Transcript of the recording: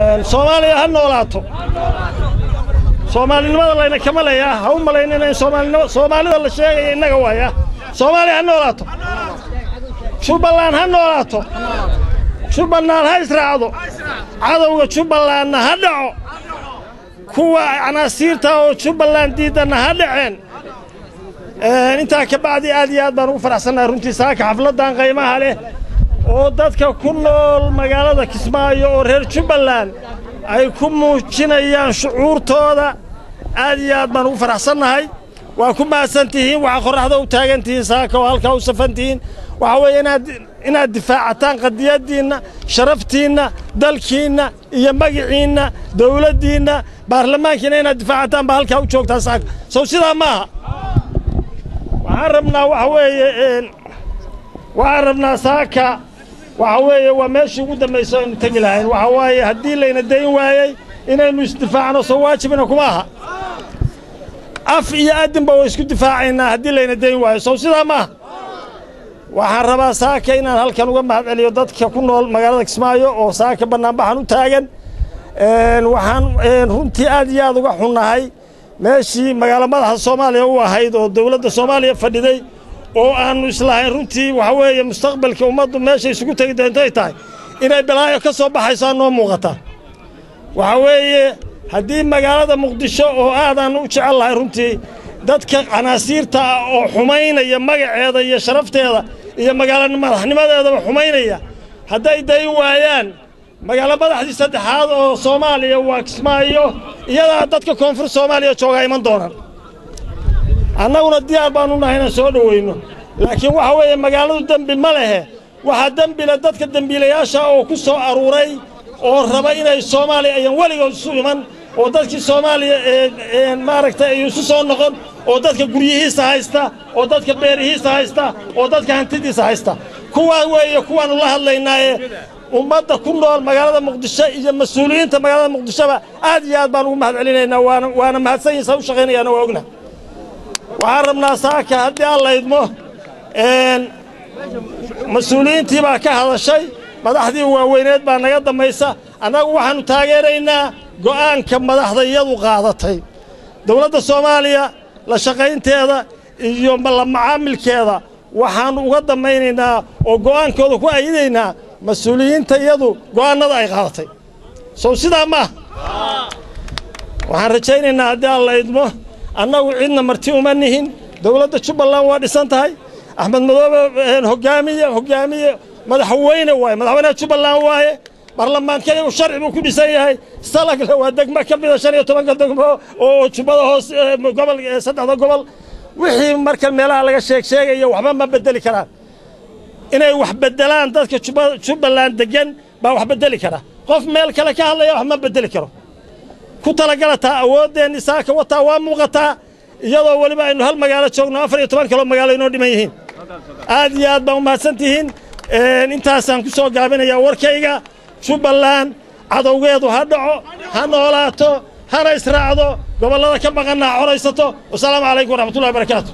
Soomaaliya ha noolaato Soomaalinimada layna kama leeyahay ha u malaynayna Soomaalida la sheegay inaga waaya Soomaaliya ha noolaato Jubbaland ha noolaato Jubbaland ha israacdo cadawga Jubbaland ha dhaco kuwa anaasiirta oo Jubbaland diidana ha dhaceen inta ka bacdi aad iyo aad baan ugu faraxsanahay runtii saaka xafladan qiimaha leh oo dadka ku nool magaalada Kismaayo oo reer Jubbaland ay ku muujinayaan shucuurtooda aad iyo aad baan ugu faraxsanahay waa ku maasantihiin waxa qorraxda u taagantihiin saaka oo halka u safantihiin waxa weeye inaad difaacataan qadiyadiina sharaftiina dalkiina iyo magaciina dawladdiina baarlamaankiina inaad difaacataan ba halka u joogtaan saaka soo sida maaha waxaan rabnaa waxaan rabnaa saaka waxa weeye waa meeshii ugu dambeysay inuu tagi lahayn waxa waaye haddii layna dayn waayay inaynu isdifaacno soo waajibina kuma aha af iyo adinba way isku difaacaynaa haddii layna dayn waayo soo sidaa maaha waxaan rabaa saaka inaan halkan uga mahadceliyo dadka ku nool magaalada Kismaayo oo saaka banaanbaxan u taagan waxaan runtii aad iyo aad uga xunahay meeshii magaalada madaxda Soomaaliya u ahayd oo dawladda Soomaaliya fadhiday oo aanu islahayn runtii waxa weeye mustaqbalka ummaddu meesha isugu tagi doonto tahay inay balaayo ka soo baxayso noo muuqata waxa weeye haddii magaalada Muqdisho oo aadan u jecelahay runtii dadka anaasiirta oo xumaynaya magaceeda iyo sharafteeda iyo magaalada madaxnimadeeda xumaynaya haday dayn waayaan magaalada madaxdii saddexaad oo Soomaaliya waa Kismaayo iyada dadka koonfur Soomaaliya jooga iman doonaan annaguna diyaar baan u nahay soo dhaweyno laakiin waxa weeye magaaladu dambi ma lehe waxa dambi la dadka dambiilayaasha oo ku soo aruuray oo raba inay Soomaaliya ay waligood isu iman oo dadkii Soomaaliya maaragtay ay isu soo noqon oo dadka guryihiisa haysta oo dadka beerihiisa haysta oo dadka hantidiisa haysta kuwa weeye kuwan la hadlaynaa ummadda ku nool magaalada Muqdisho iyo mas'uuliyiinta magaalada Muqdisho aad iyo aad baan ugu mahadcelinaynaa waana mahadsanyihiin u shaqeynayaan oo ogna waxaan rabnaa saaka haddii alla idmo mas'uuliyiintii baa ka hadashay madaxdii waaweyneed baa naga dambaysa annagu waxaanu taageeraynaa go'aanka madaxdayadu qaadatay dawladda Soomaaliya la shaqaynteeda iyo la macaamilkeeda waxaanu uga dambaynaynaa oo go'aankooda ku aydaynaa mas'uuliyiinta iyadu go'aanada ay qaadatay soo sidaa ma waxaan rajaynaynaa haddii alla idmo annagu cidna marti uma nihin dawladda Jubbaland waa dhisan tahay Axmed Madoobe hogaamiye madaxweyne madaxweynaha Jubbaland waaye baarlamaanka uu sharci ku dhisan yahay salagle waa degmo ka mid ah 15 degmo oo Jubbada hoos gobol saddexda gobol wixii marka meelaha laga sheegayo waxba ma bedeli karaan inay wax bedelaan dadka Jubbaland degan baa wax bedeli kara qof meel kale ka hadlaya wax ma bedeli karo ku talagalata awoodeen saaka wata waa muuqata iyadoo waliba aynu hal magaalo joogno 14 kilo magaalo inoo dhiman yihiin aad iyo aad baan u mahadsantihiin intaasaan ku soo gaabinayaa warkayga Jubbaland cadawgeedu ha dhaco ha noolaato hana israacdo gobolada ka maqanaa coraysato wassalaamu calaykum waraxmatullaahi wabarakaatuh